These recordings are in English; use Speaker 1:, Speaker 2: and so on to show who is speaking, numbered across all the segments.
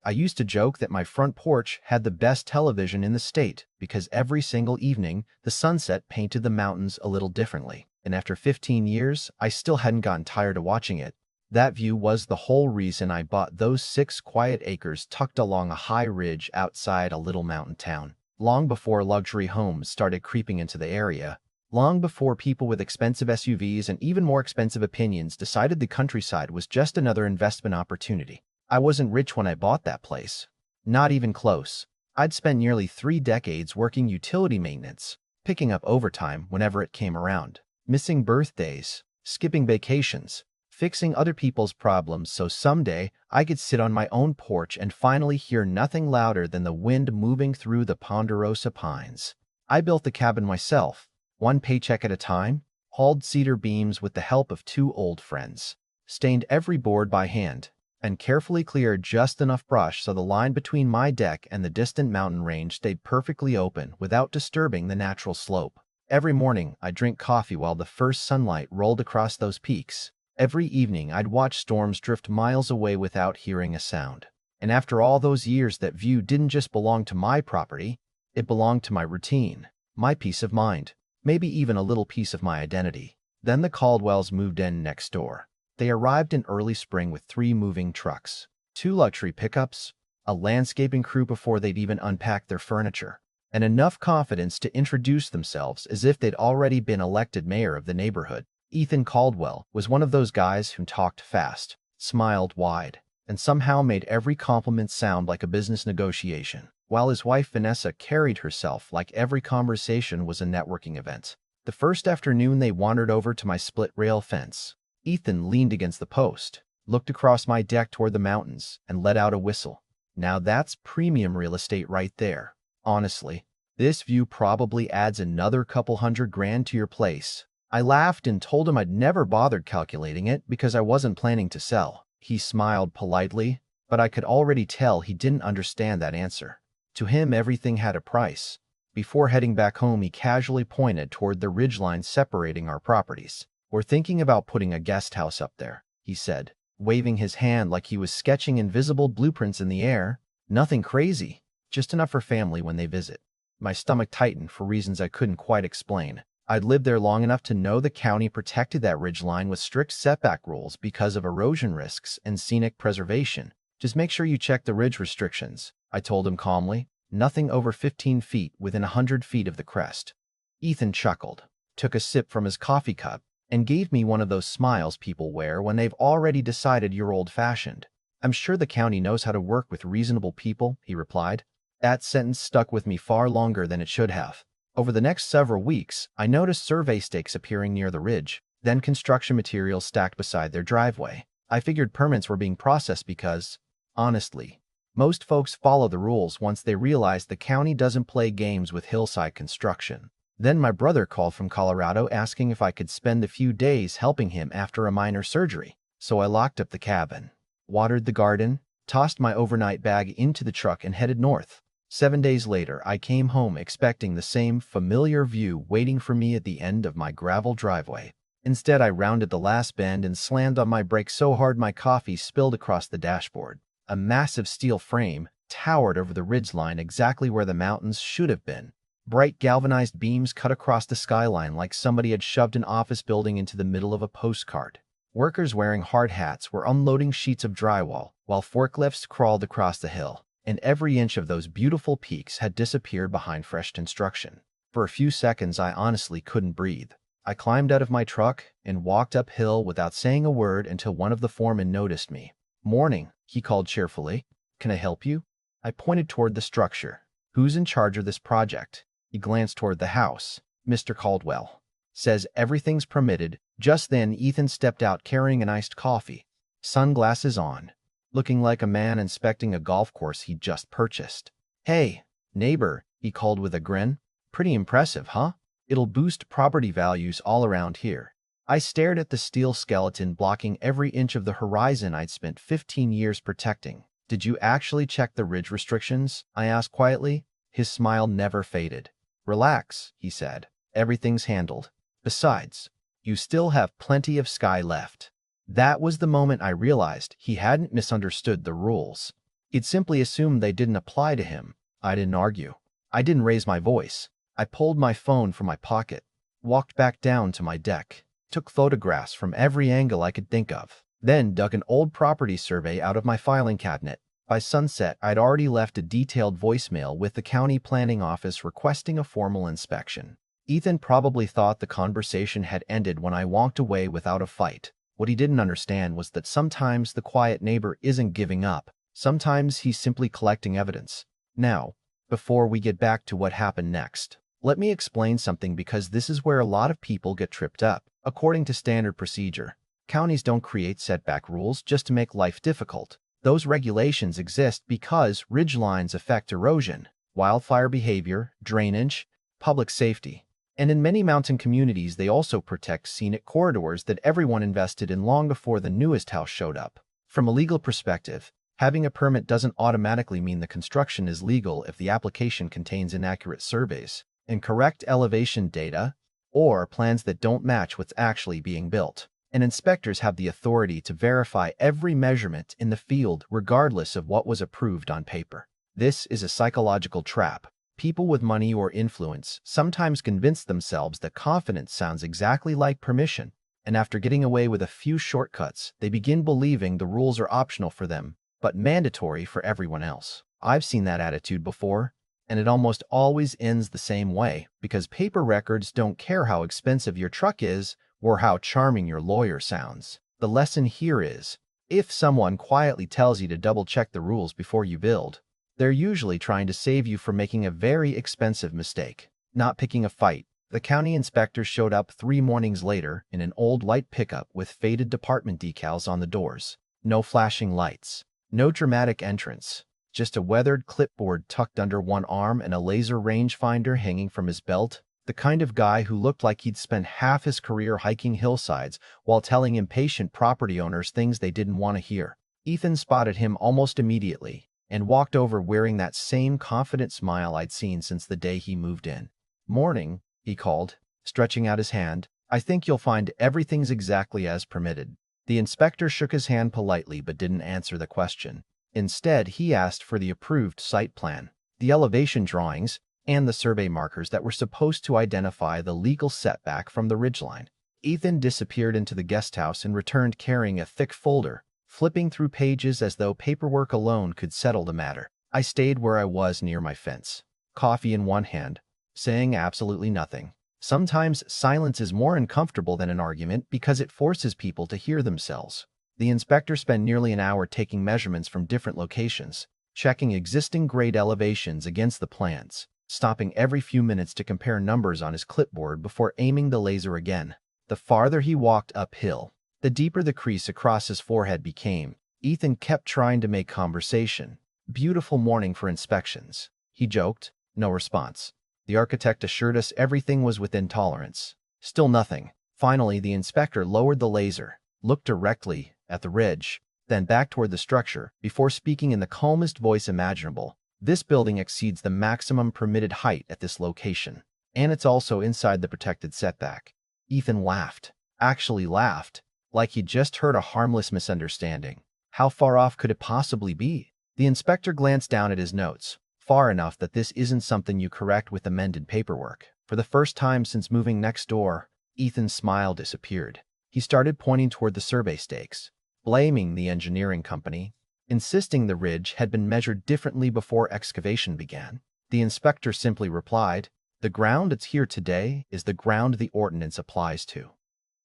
Speaker 1: I used to joke that my front porch had the best television in the state because every single evening the sunset painted the mountains a little differently. And after 15 years, I still hadn't gotten tired of watching it. That view was the whole reason I bought those 6 quiet acres tucked along a high ridge outside a little mountain town. Long before luxury homes started creeping into the area, long before people with expensive SUVs and even more expensive opinions decided the countryside was just another investment opportunity. I wasn't rich when I bought that place. Not even close. I'd spent nearly 3 decades working utility maintenance, picking up overtime whenever it came around, missing birthdays, skipping vacations, fixing other people's problems so someday I could sit on my own porch and finally hear nothing louder than the wind moving through the ponderosa pines. I built the cabin myself, one paycheck at a time, hauled cedar beams with the help of 2 old friends, stained every board by hand, and carefully cleared just enough brush so the line between my deck and the distant mountain range stayed perfectly open without disturbing the natural slope. Every morning, I'd drink coffee while the first sunlight rolled across those peaks. Every evening, I'd watch storms drift miles away without hearing a sound. And after all those years, that view didn't just belong to my property, it belonged to my routine, my peace of mind, maybe even a little piece of my identity. Then the Caldwells moved in next door. They arrived in early spring with 3 moving trucks, 2 luxury pickups, a landscaping crew before they'd even unpacked their furniture, and enough confidence to introduce themselves as if they'd already been elected mayor of the neighborhood. Ethan Caldwell was one of those guys who talked fast, smiled wide, and somehow made every compliment sound like a business negotiation, while his wife Vanessa carried herself like every conversation was a networking event. The first afternoon they wandered over to my split-rail fence. Ethan leaned against the post, looked across my deck toward the mountains, and let out a whistle. Now that's premium real estate right there. Honestly, this view probably adds another couple $100,000 to your place. I laughed and told him I'd never bothered calculating it because I wasn't planning to sell. He smiled politely, but I could already tell he didn't understand that answer. To him, everything had a price. Before heading back home, he casually pointed toward the ridgeline separating our properties. "We're thinking about putting a guest house up there," he said, waving his hand like he was sketching invisible blueprints in the air. "Nothing crazy, just enough for family when they visit." My stomach tightened for reasons I couldn't quite explain. I'd lived there long enough to know the county protected that ridgeline with strict setback rules because of erosion risks and scenic preservation. "Just make sure you check the ridge restrictions," I told him calmly. "Nothing over 15 feet within 100 feet of the crest." Ethan chuckled, took a sip from his coffee cup, and gave me one of those smiles people wear when they've already decided you're old-fashioned. "I'm sure the county knows how to work with reasonable people," he replied. That sentence stuck with me far longer than it should have. Over the next several weeks, I noticed survey stakes appearing near the ridge, then construction materials stacked beside their driveway. I figured permits were being processed because, honestly, most folks follow the rules once they realize the county doesn't play games with hillside construction. Then my brother called from Colorado asking if I could spend a few days helping him after a minor surgery. So I locked up the cabin, watered the garden, tossed my overnight bag into the truck and headed north. 7 days later, I came home expecting the same familiar view waiting for me at the end of my gravel driveway. Instead, I rounded the last bend and slammed on my brakes so hard my coffee spilled across the dashboard. A massive steel frame towered over the ridgeline exactly where the mountains should have been. Bright galvanized beams cut across the skyline like somebody had shoved an office building into the middle of a postcard. Workers wearing hard hats were unloading sheets of drywall while forklifts crawled across the hill, and every inch of those beautiful peaks had disappeared behind fresh construction. For a few seconds, I honestly couldn't breathe. I climbed out of my truck and walked uphill without saying a word until one of the foremen noticed me. "Morning," he called cheerfully. "Can I help you?" I pointed toward the structure. "Who's in charge of this project?" He glanced toward the house. "Mr. Caldwell. Says everything's permitted." Just then, Ethan stepped out carrying an iced coffee, sunglasses on, looking like a man inspecting a golf course he'd just purchased. "Hey, neighbor," he called with a grin. "Pretty impressive, huh? It'll boost property values all around here." I stared at the steel skeleton blocking every inch of the horizon I'd spent 15 years protecting. "Did you actually check the ridge restrictions?" I asked quietly. His smile never faded. "Relax," he said. "Everything's handled. Besides, you still have plenty of sky left." That was the moment I realized he hadn't misunderstood the rules. He'd simply assumed they didn't apply to him. I didn't argue. I didn't raise my voice. I pulled my phone from my pocket, walked back down to my deck, took photographs from every angle I could think of, then dug an old property survey out of my filing cabinet. By sunset, I'd already left a detailed voicemail with the county planning office requesting a formal inspection. Ethan probably thought the conversation had ended when I walked away without a fight. What he didn't understand was that sometimes the quiet neighbor isn't giving up. Sometimes he's simply collecting evidence. Now, before we get back to what happened next, let me explain something because this is where a lot of people get tripped up. According to standard procedure, counties don't create setback rules just to make life difficult. Those regulations exist because ridgelines affect erosion, wildfire behavior, drainage, public safety. And in many mountain communities, they also protect scenic corridors that everyone invested in long before the newest house showed up. From a legal perspective, having a permit doesn't automatically mean the construction is legal if the application contains inaccurate surveys, incorrect elevation data, or plans that don't match what's actually being built. And inspectors have the authority to verify every measurement in the field regardless of what was approved on paper. This is a psychological trap. People with money or influence sometimes convince themselves that confidence sounds exactly like permission, and after getting away with a few shortcuts, they begin believing the rules are optional for them, but mandatory for everyone else. I've seen that attitude before, and it almost always ends the same way, because paper records don't care how expensive your truck is or how charming your lawyer sounds. The lesson here is, if someone quietly tells you to double-check the rules before you build, they're usually trying to save you from making a very expensive mistake. Not picking a fight. The county inspector showed up 3 mornings later in an old white pickup with faded department decals on the doors. No flashing lights. No dramatic entrance. Just a weathered clipboard tucked under one arm and a laser rangefinder hanging from his belt. The kind of guy who looked like he'd spent half his career hiking hillsides while telling impatient property owners things they didn't want to hear. Ethan spotted him almost immediately and walked over wearing that same confident smile I'd seen since the day he moved in. "Morning," he called, stretching out his hand. "I think you'll find everything's exactly as permitted." The inspector shook his hand politely but didn't answer the question. Instead, he asked for the approved site plan, the elevation drawings, and the survey markers that were supposed to identify the legal setback from the ridgeline. Ethan disappeared into the guest house and returned carrying a thick folder, flipping through pages as though paperwork alone could settle the matter. I stayed where I was near my fence, coffee in one hand, saying absolutely nothing. Sometimes silence is more uncomfortable than an argument because it forces people to hear themselves. The inspector spent nearly an hour taking measurements from different locations, checking existing grade elevations against the plans, stopping every few minutes to compare numbers on his clipboard before aiming the laser again. The farther he walked uphill, the deeper the crease across his forehead became. Ethan kept trying to make conversation. "Beautiful morning for inspections," he joked. No response. The architect assured us everything was within tolerance. Still nothing. Finally, the inspector lowered the laser, looked directly at the ridge, then back toward the structure, before speaking in the calmest voice imaginable. "This building exceeds the maximum permitted height at this location, and it's also inside the protected setback." Ethan laughed. Actually laughed, like he'd just heard a harmless misunderstanding. How far off could it possibly be? The inspector glanced down at his notes. "Far enough that this isn't something you correct with amended paperwork." For the first time since moving next door, Ethan's smile disappeared. He started pointing toward the survey stakes, blaming the engineering company, insisting the ridge had been measured differently before excavation began. The inspector simply replied, "The ground that's here today is the ground the ordinance applies to."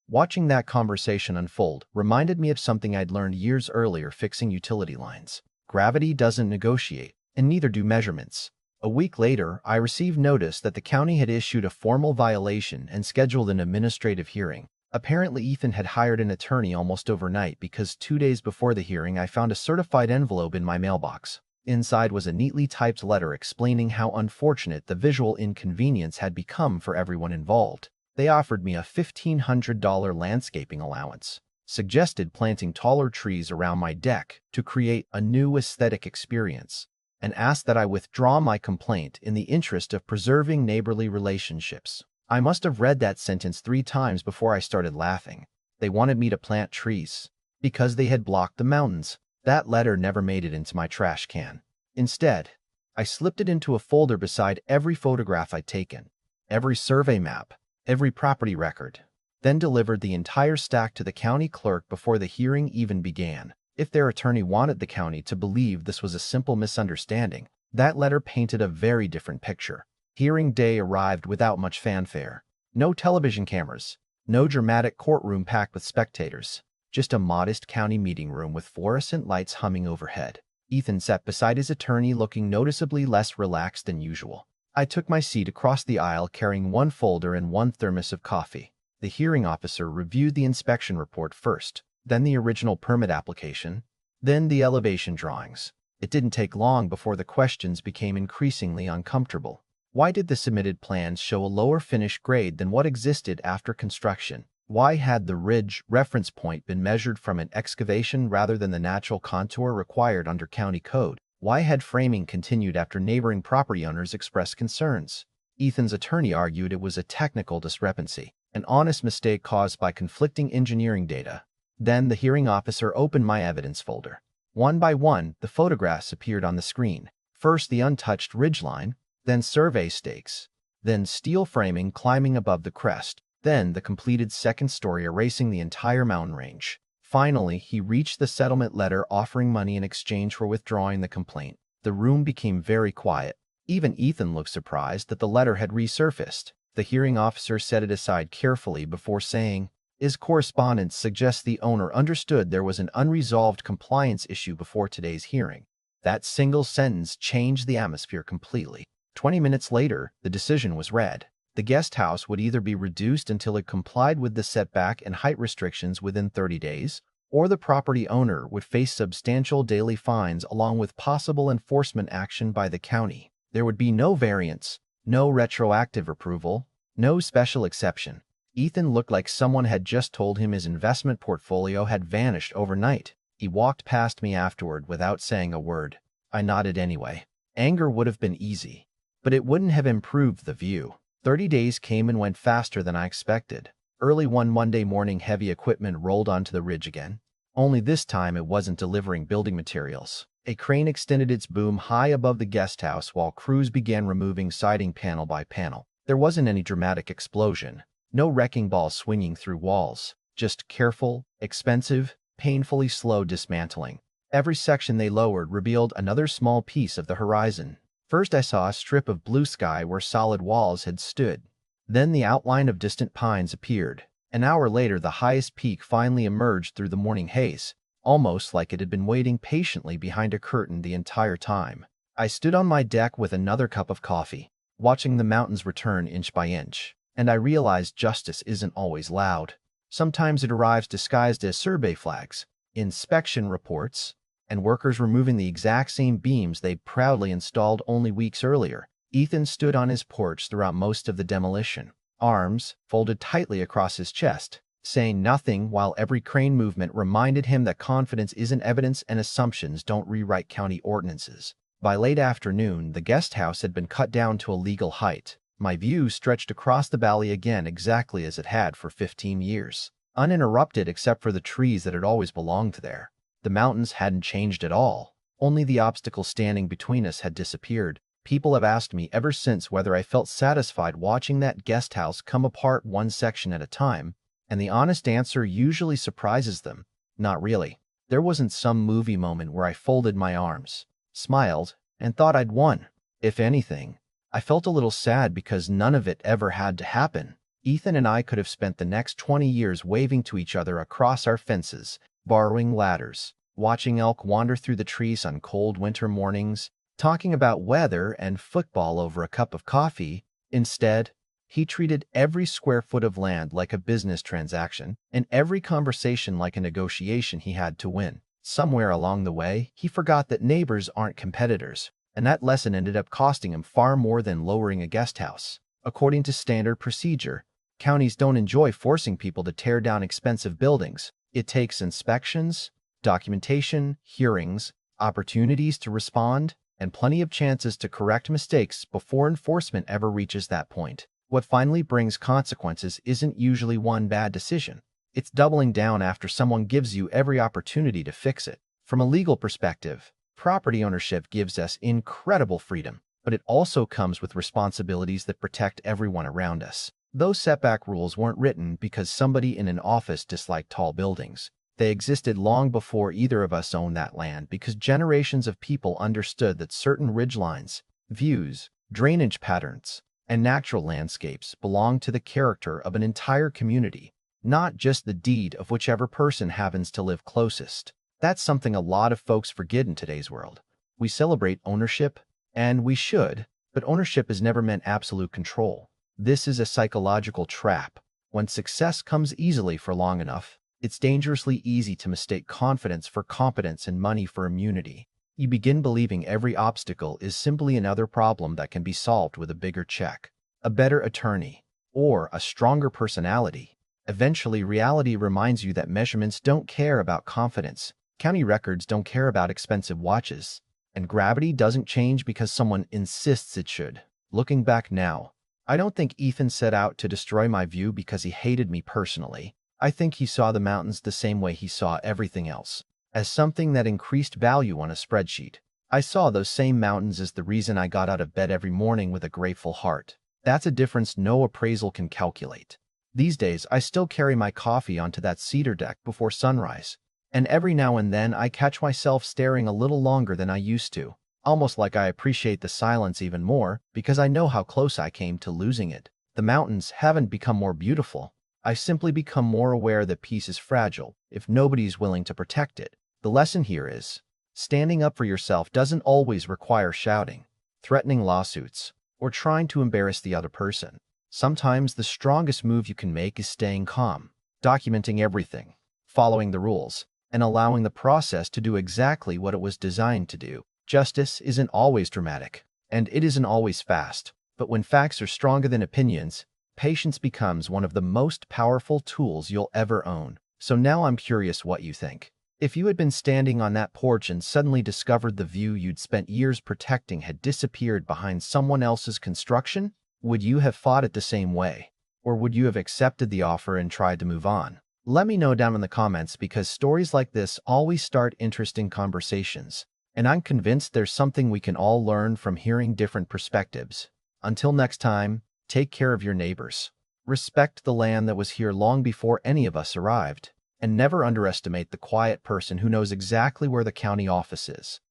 Speaker 1: Watching that conversation unfold reminded me of something I'd learned years earlier fixing utility lines. Gravity doesn't negotiate, and neither do measurements. A week later, I received notice that the county had issued a formal violation and scheduled an administrative hearing. Apparently, Ethan had hired an attorney almost overnight because 2 days before the hearing I found a certified envelope in my mailbox. Inside was a neatly typed letter explaining how unfortunate the visual inconvenience had become for everyone involved. They offered me a $1,500 landscaping allowance, suggested planting taller trees around my deck to create a new aesthetic experience, and asked that I withdraw my complaint in the interest of preserving neighborly relationships. I must have read that sentence 3 times before I started laughing. They wanted me to plant trees because they had blocked the mountains. That letter never made it into my trash can. Instead, I slipped it into a folder beside every photograph I'd taken, every survey map, every property record, then delivered the entire stack to the county clerk before the hearing even began. If their attorney wanted the county to believe this was a simple misunderstanding, that letter painted a very different picture. Hearing day arrived without much fanfare. No television cameras, no dramatic courtroom packed with spectators, just a modest county meeting room with fluorescent lights humming overhead. Ethan sat beside his attorney looking noticeably less relaxed than usual. I took my seat across the aisle carrying one folder and one thermos of coffee. The hearing officer reviewed the inspection report first, then the original permit application, then the elevation drawings. It didn't take long before the questions became increasingly uncomfortable. Why did the submitted plans show a lower finish grade than what existed after construction? Why had the ridge reference point been measured from an excavation rather than the natural contour required under county code? Why had framing continued after neighboring property owners expressed concerns? Ethan's attorney argued it was a technical discrepancy, an honest mistake caused by conflicting engineering data. Then the hearing officer opened my evidence folder. One by one, the photographs appeared on the screen. First the untouched ridgeline, then survey stakes, then steel framing climbing above the crest, then the completed second story erasing the entire mountain range. Finally, he reached the settlement letter offering money in exchange for withdrawing the complaint. The room became very quiet. Even Ethan looked surprised that the letter had resurfaced. The hearing officer set it aside carefully before saying, "His correspondence suggests the owner understood there was an unresolved compliance issue before today's hearing." That single sentence changed the atmosphere completely. 20 minutes later, the decision was read. The guest house would either be reduced until it complied with the setback and height restrictions within 30 days, or the property owner would face substantial daily fines along with possible enforcement action by the county. There would be no variance, no retroactive approval, no special exception. Ethan looked like someone had just told him his investment portfolio had vanished overnight. He walked past me afterward without saying a word. I nodded anyway. Anger would have been easy, but it wouldn't have improved the view. 30 days came and went faster than I expected. Early one Monday morning, heavy equipment rolled onto the ridge again. Only this time it wasn't delivering building materials. A crane extended its boom high above the guest house while crews began removing siding panel by panel. There wasn't any dramatic explosion. No wrecking ball swinging through walls, just careful, expensive, painfully slow dismantling. Every section they lowered revealed another small piece of the horizon. First I saw a strip of blue sky where solid walls had stood. Then the outline of distant pines appeared. An hour later the highest peak finally emerged through the morning haze, almost like it had been waiting patiently behind a curtain the entire time. I stood on my deck with another cup of coffee, watching the mountains return inch by inch. And I realized justice isn't always loud. Sometimes it arrives disguised as survey flags, inspection reports, and workers removing the exact same beams they proudly installed only weeks earlier. Ethan stood on his porch throughout most of the demolition, arms folded tightly across his chest, saying nothing while every crane movement reminded him that confidence isn't evidence and assumptions don't rewrite county ordinances. By late afternoon, the guest house had been cut down to a legal height. My view stretched across the valley again exactly as it had for 15 years, uninterrupted except for the trees that had always belonged there. The mountains hadn't changed at all. Only the obstacle standing between us had disappeared. People have asked me ever since whether I felt satisfied watching that guest house come apart one section at a time, and the honest answer usually surprises them. Not really. There wasn't some movie moment where I folded my arms, smiled, and thought I'd won. If anything, I felt a little sad because none of it ever had to happen. Ethan and I could have spent the next 20 years waving to each other across our fences, borrowing ladders, watching elk wander through the trees on cold winter mornings, talking about weather and football over a cup of coffee. Instead, he treated every square foot of land like a business transaction and every conversation like a negotiation he had to win. Somewhere along the way, he forgot that neighbors aren't competitors. And that lesson ended up costing him far more than lowering a guest house. According to standard procedure, counties don't enjoy forcing people to tear down expensive buildings. It takes inspections, documentation, hearings, opportunities to respond, and plenty of chances to correct mistakes before enforcement ever reaches that point. What finally brings consequences isn't usually one bad decision. It's doubling down after someone gives you every opportunity to fix it. From a legal perspective, property ownership gives us incredible freedom, but it also comes with responsibilities that protect everyone around us. Those setback rules weren't written because somebody in an office disliked tall buildings. They existed long before either of us owned that land because generations of people understood that certain ridgelines, views, drainage patterns, and natural landscapes belong to the character of an entire community, not just the deed of whichever person happens to live closest. That's something a lot of folks forget in today's world. We celebrate ownership, and we should, but ownership has never meant absolute control. This is a psychological trap. When success comes easily for long enough, it's dangerously easy to mistake confidence for competence and money for immunity. You begin believing every obstacle is simply another problem that can be solved with a bigger check, a better attorney, or a stronger personality. Eventually, reality reminds you that measurements don't care about confidence, county records don't care about expensive watches, and gravity doesn't change because someone insists it should. Looking back now, I don't think Ethan set out to destroy my view because he hated me personally. I think he saw the mountains the same way he saw everything else, as something that increased value on a spreadsheet. I saw those same mountains as the reason I got out of bed every morning with a grateful heart. That's a difference no appraisal can calculate. These days, I still carry my coffee onto that cedar deck before sunrise, and every now and then I catch myself staring a little longer than I used to, almost like I appreciate the silence even more because I know how close I came to losing it. The mountains haven't become more beautiful. I've simply become more aware that peace is fragile if nobody's willing to protect it. The lesson here is, standing up for yourself doesn't always require shouting, threatening lawsuits, or trying to embarrass the other person. Sometimes the strongest move you can make is staying calm, documenting everything, following the rules, and allowing the process to do exactly what it was designed to do. Justice isn't always dramatic, and it isn't always fast, but when facts are stronger than opinions, patience becomes one of the most powerful tools you'll ever own. So now I'm curious what you think. If you had been standing on that porch and suddenly discovered the view you'd spent years protecting had disappeared behind someone else's construction, would you have fought it the same way? Or would you have accepted the offer and tried to move on? Let me know down in the comments because stories like this always start interesting conversations, and I'm convinced there's something we can all learn from hearing different perspectives. Until next time, take care of your neighbors. Respect the land that was here long before any of us arrived, and never underestimate the quiet person who knows exactly where the county office is.